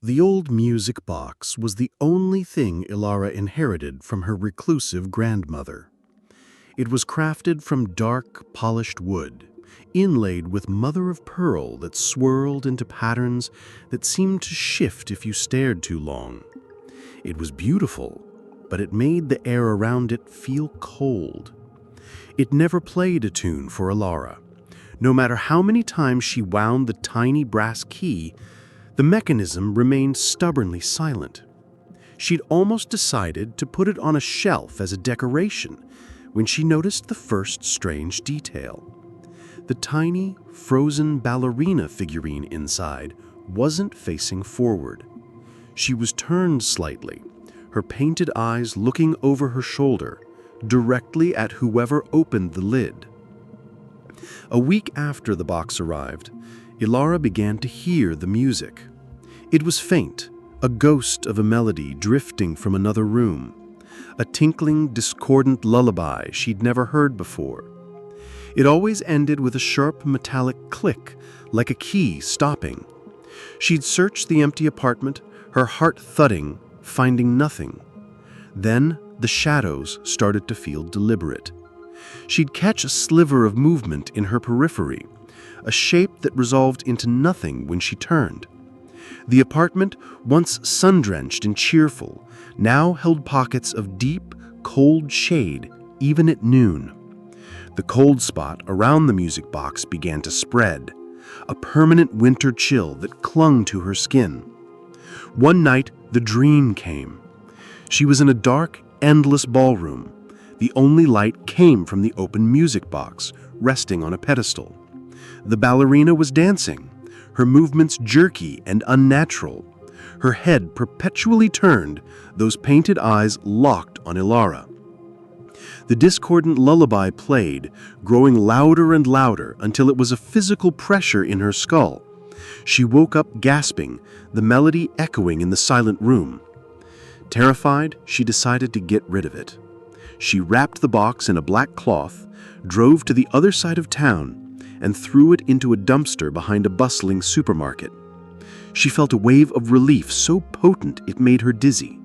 The old music box was the only thing Elara inherited from her reclusive grandmother. It was crafted from dark, polished wood, inlaid with mother-of-pearl that swirled into patterns that seemed to shift if you stared too long. It was beautiful, but it made the air around it feel cold. It never played a tune for Elara. No matter how many times she wound the tiny brass key, the mechanism remained stubbornly silent. She'd almost decided to put it on a shelf as a decoration when she noticed the first strange detail. The tiny, frozen ballerina figurine inside wasn't facing forward. She was turned slightly, her painted eyes looking over her shoulder, directly at whoever opened the lid. A week after the box arrived, Elara began to hear the music. It was faint, a ghost of a melody drifting from another room, a tinkling, discordant lullaby she'd never heard before. It always ended with a sharp metallic click, like a key stopping. She'd searched the empty apartment, her heart thudding, finding nothing. Then the shadows started to feel deliberate. She'd catch a sliver of movement in her periphery, a shape that resolved into nothing when she turned. The apartment, once sun-drenched and cheerful, now held pockets of deep, cold shade, even at noon. The cold spot around the music box began to spread, a permanent winter chill that clung to her skin. One night, the dream came. She was in a dark, endless ballroom. The only light came from the open music box, resting on a pedestal. The ballerina was dancing, her movements jerky and unnatural, her head perpetually turned, those painted eyes locked on Elara. The discordant lullaby played, growing louder and louder until it was a physical pressure in her skull. She woke up gasping, the melody echoing in the silent room. Terrified, she decided to get rid of it. She wrapped the box in a black cloth, drove to the other side of town, and threw it into a dumpster behind a bustling supermarket. She felt a wave of relief so potent it made her dizzy.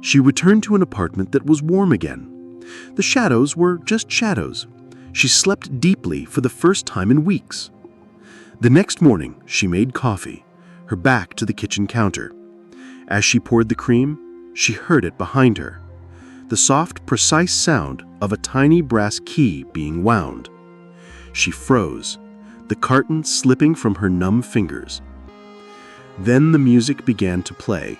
She returned to an apartment that was warm again. The shadows were just shadows. She slept deeply for the first time in weeks. The next morning, she made coffee, her back to the kitchen counter. As she poured the cream, she heard it behind her, the soft, precise sound of a tiny brass key being wound. She froze, the carton slipping from her numb fingers. Then the music began to play,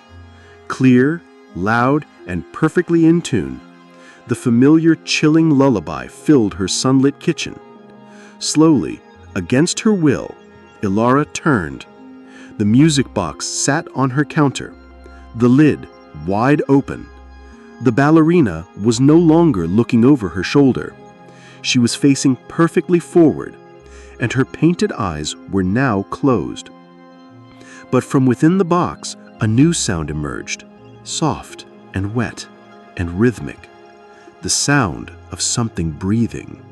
clear, loud, and perfectly in tune. The familiar, chilling lullaby filled her sunlit kitchen. Slowly, against her will, Elara turned. The music box sat on her counter, the lid wide open. The ballerina was no longer looking over her shoulder. She was facing perfectly forward, and her painted eyes were now closed. But from within the box, a new sound emerged, soft and wet and rhythmic, the sound of something breathing.